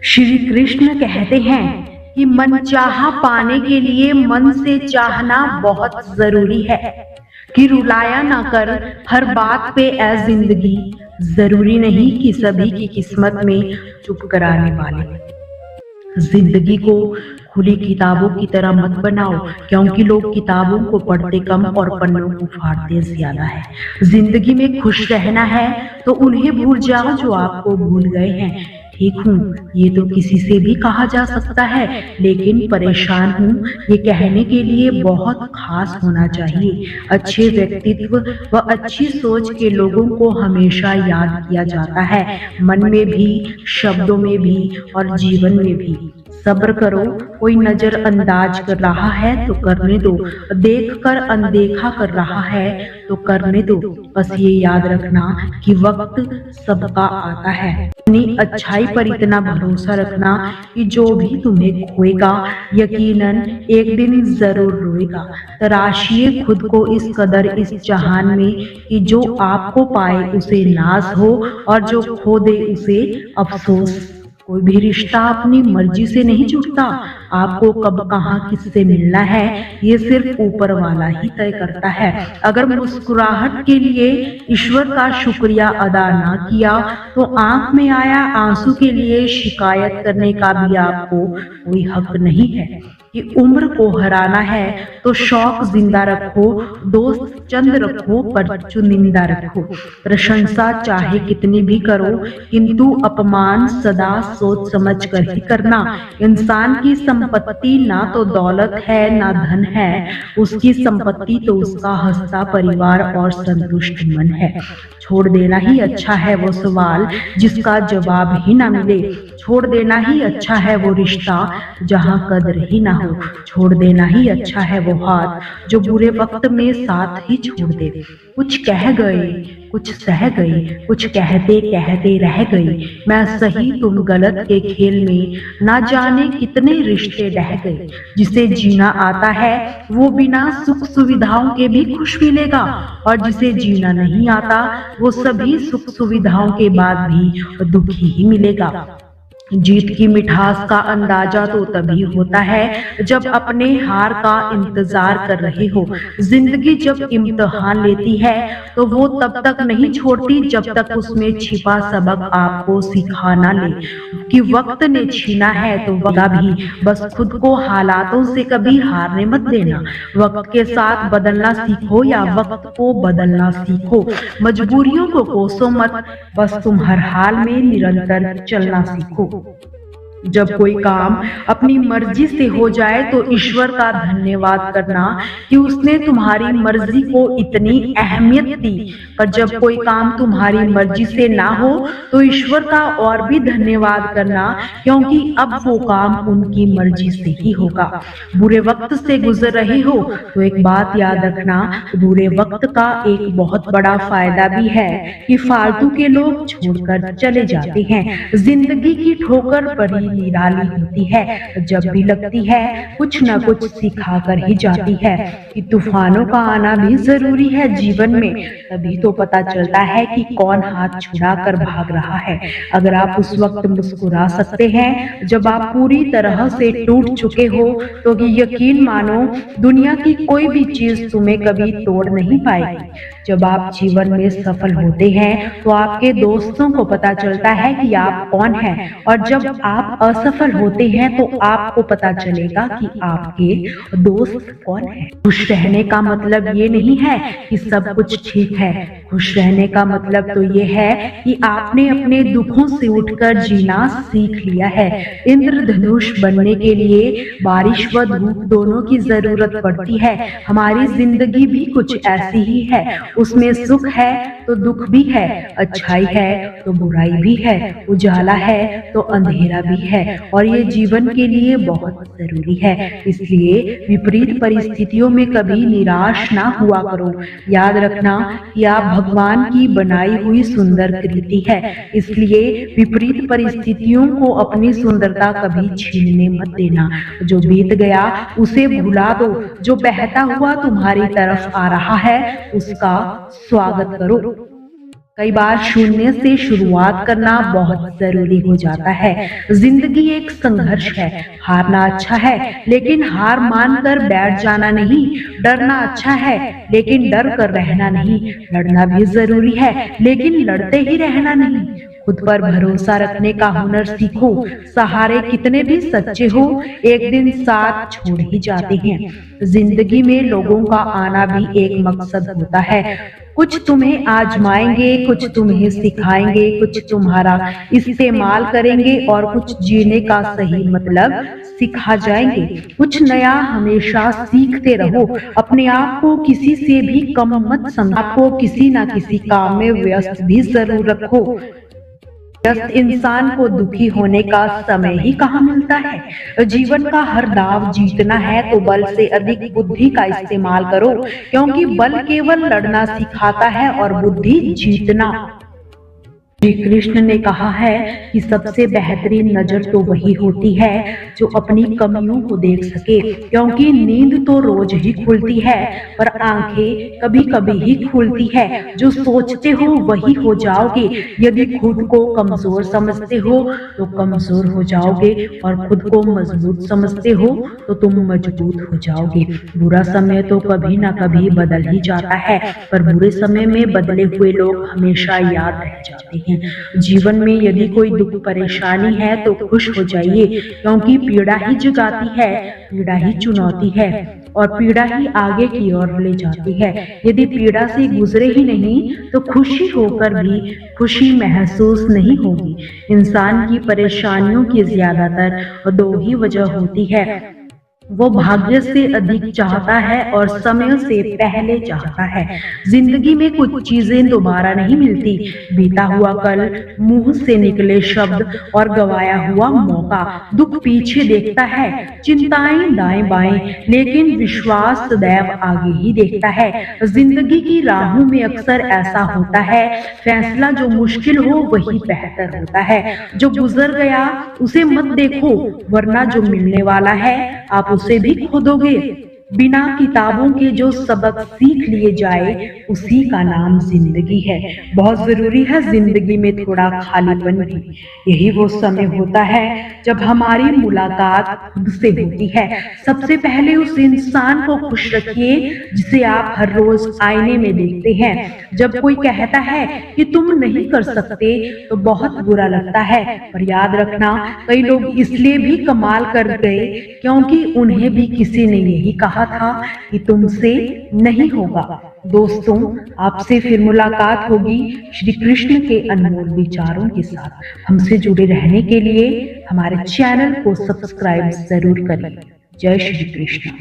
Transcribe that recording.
श्री कृष्ण कहते हैं कि मनचाहा पाने के लिए मन से चाहना बहुत जरूरी है, कि रुलाया ना कर हर बात पे ऐ जिंदगी, जरूरी नहीं कि सभी की किस्मत में चुप कराने वाले। जिंदगी को खुली किताबों की तरह मत बनाओ, क्योंकि लोग किताबों को पढ़ते कम और पन्नों को फाड़ते ज्यादा है। जिंदगी में खुश रहना है तो उन्हें भूल जाओ जो आपको भूल गए हैं। ठीक हूँ ये तो किसी से भी कहा जा सकता है, लेकिन परेशान हूँ ये कहने के लिए बहुत खास होना चाहिए। अच्छे व्यक्तित्व व अच्छी सोच के लोगों को हमेशा याद किया जाता है, मन में भी, शब्दों में भी और जीवन में भी। सब्र करो, कोई नजरअंदाज कर रहा है तो करने दो, देखकर अनदेखा कर रहा है तो करने दो। बस ये याद रखना कि वक्त सबका आता है। अपनी अच्छाई पर इतना भरोसा रखना कि जो भी तुम्हें खोएगा यकीनन एक दिन जरूर रोएगा। तराशिए खुद को इस कदर इस जहान में कि जो आपको पाए उसे नाज हो और जो खो दे उसे अफसोस। कोई भी रिश्ता अपनी मर्जी से नहीं जुड़ता। आपको कब कहाँ किससे मिलना है ये सिर्फ ऊपर वाला ही तय करता है। अगर मुस्कुराहट के लिए ईश्वर का शुक्रिया अदा ना किया तो आंख में आया आंसू के लिए शिकायत करने का भी आपको कोई हक नहीं है। कि उम्र को हराना है तो शौक जिंदा रखो, दोस्त चंद रखो पर चुनिंदा रखो। प्रशंसा चाहे कितनी भी करो, किंतु अपमान सदा सोच समझ कर ही करना। इंसान की संपत्ति ना तो दौलत है ना धन है, उसकी संपत्ति तो उसका हंसता परिवार और संतुष्ट मन है। छोड़ देना ही अच्छा है वो सवाल जिसका जवाब ही ना मिले। छोड़ देना ही अच्छा है वो रिश्ता जहाँ कदर ही ना हो। छोड़ देना ही अच्छा है वो हाथ जो बुरे वक्त में साथ ही छोड़ दे। कुछ कह गए, कुछ सह गए, कुछ कहते कहते रह गए। मैं सही तुम गलत के खेल में ना जाने कितने रिश्ते ढह गए। जिसे जीना आता है वो बिना सुख सुविधाओं के भी खुश मिलेगा, और जिसे जीना नहीं आता वो सभी सुख सुविधाओं के बाद भी दुखी ही मिलेगा। जीत की मिठास का अंदाजा तो तभी होता है जब अपने हार का इंतजार कर रहे हो। जिंदगी जब इम्तिहान लेती है तो वो तब तक नहीं छोड़ती जब तक उसमें छिपा सबक आपको सिखा ना ले। कि वक्त ने छीना है तो वक्त भी, बस खुद को हालातों से कभी हारने मत देना। वक्त के साथ बदलना सीखो या वक्त को बदलना सीखो। मजबूरियों को कोसो मत, बस तुम हर हाल में निरंतर चलना सीखो। जब कोई काम अपनी मर्जी से हो जाए तो ईश्वर का धन्यवाद करना कि उसने तुम्हारी मर्जी को इतनी अहमियत दी। पर जब कोई काम तुम्हारी मर्जी से ना हो तो ईश्वर का और भी धन्यवाद करना, क्योंकि अब वो काम उनकी मर्जी से ही होगा। बुरे वक्त से गुजर रहे हो तो एक बात याद रखना, बुरे वक्त का एक बहुत बड़ा फायदा भी है कि फालतू के लोग छोड़कर चले जाते हैं। जिंदगी की ठोकर बड़ी निराली होती है, जब भी लगती है कुछ न कुछ सिखा कर ही जाती है। कि तूफानों का आना भी जरूरी है जीवन में, तभी तो पता चलता है कि कौन हाथ छुड़ा कर भाग रहा है। अगर आप उस वक्त मुस्कुरा सकते हैं जब आप पूरी तरह से टूट चुके हो तो यकीन मानो दुनिया की कोई भी चीज तुम्हें कभी तोड़ नहीं पाएगी। जब आप जीवन में सफल होते हैं तो आपके दोस्तों को पता चलता है कि आप कौन हैं, और जब आप असफल होते हैं तो आपको पता चलेगा कि आपके दोस्त कौन है। खुश रहने का मतलब ये नहीं है कि सब कुछ ठीक है। खुश रहने का मतलब तो ये है कि आपने अपने दुखों से उठकर जीना सीख लिया है। इंद्रधनुष बनने के लिए बारिश व धूप दोनों की जरूरत पड़ती है। हमारी जिंदगी भी कुछ ऐसी ही है, उसमें सुख है तो दुख भी है, अच्छाई है तो बुराई भी है, उजाला है तो अंधेरा भी है, और ये जीवन के लिए बहुत जरूरी है। इसलिए विपरीत परिस्थितियों में कभी निराश ना हुआ करो। याद रखना कि आप भगवान की बनाई हुई सुंदर कृति है, इसलिए विपरीत परिस्थितियों को अपनी सुंदरता कभी छीनने मत देना। जो बीत गया उसे भुला दो, जो बहता हुआ तुम्हारी तरफ आ रहा है उसका स्वागत करो। कई बार शून्य से शुरुआत करना बहुत जरूरी हो जाता है। जिंदगी एक संघर्ष है। हारना अच्छा है, लेकिन हार मानकर बैठ जाना नहीं। डरना अच्छा है, लेकिन डर कर रहना नहीं। लड़ना भी जरूरी है, लेकिन लड़ते ही रहना नहीं। खुद पर भरोसा रखने का हुनर सीखो। सहारे कितने भी सच्चे हो, एक दिन साथ छोड़ ही जाते हैं। जिंदगी में लोगों का आना भी एक मकसद होता है। कुछ तुम्हें आजमाएंगे, कुछ तुम्हें सिखाएंगे, कुछ तुम्हारा इस्तेमाल करेंगे और कुछ जीने का सही मतलब सिखा जाएंगे। कुछ नया हमेशा सीखते रहो। अपने आप को किसी से भी कम मत समझो। आपको किसी ना किसी काम में व्यस्त भी जरूर रखो। व्यस्त इंसान को दुखी होने का समय ही कहाँ मिलता है। जीवन का हर दाव जीतना है तो बल से अधिक बुद्धि का इस्तेमाल करो, क्योंकि बल केवल लड़ना सिखाता है और बुद्धि जीतना। श्री कृष्ण ने कहा है कि सबसे बेहतरीन नजर तो वही होती है जो अपनी कमियों को देख सके, क्योंकि नींद तो रोज ही खुलती है पर आंखें कभी कभी ही खुलती है। जो सोचते हो वही हो जाओगे। यदि खुद को कमजोर समझते हो तो कमजोर हो जाओगे, और खुद को मजबूत समझते हो तो तुम मजबूत हो जाओगे। बुरा समय तो कभी ना कभी बदल ही जाता है, पर बुरे समय में बदले हुए लोग हमेशा याद रह जाते हैं। जीवन में यदि कोई दुख परेशानी है तो खुश हो जाइए, क्योंकि पीड़ा ही जगाती है, पीड़ा ही चुनौती है, और पीड़ा ही आगे की ओर ले जाती है। यदि पीड़ा से गुजरे ही नहीं तो खुशी होकर भी खुशी महसूस नहीं होगी। इंसान की परेशानियों की ज्यादातर दो ही वजह होती है। वो भाग्य से अधिक चाहता है और समय से पहले चाहता है। जिंदगी में कुछ चीजें दोबारा नहीं मिलती। बीता हुआ कल, मुंह से निकले शब्द और गवाया हुआ मौका। दुख पीछे देखता है, चिंताएं दाएं बाएं, लेकिन विश्वास सदैव आगे ही देखता है। जिंदगी की राहों में अक्सर ऐसा होता है, फैसला जो मुश्किल हो वही बेहतर होता है। जो गुजर गया उसे मत देखो, वरना जो मिलने वाला है आप उसे भी खो दोगे। बिना किताबों के जो सबक सीख लिए जाए उसी का नाम जिंदगी है। बहुत जरूरी है जिंदगी में थोड़ा खालीपन भी। यही वो समय होता है जब हमारी मुलाकात खुद से होती है। सबसे पहले उस इंसान को खुश रखिए जिसे आप हर रोज आईने में देखते हैं। जब कोई कहता है कि तुम नहीं कर सकते तो बहुत बुरा लगता है, पर याद रखना कई लोग इसलिए भी कमाल कर गए क्योंकि उन्हें भी किसी ने यही कहा था कि तुमसे नहीं होगा। दोस्तों, आपसे फिर मुलाकात होगी श्री कृष्ण के अनमोल विचारों के साथ। हमसे जुड़े रहने के लिए हमारे चैनल को सब्सक्राइब जरूर करें। जय श्री कृष्ण।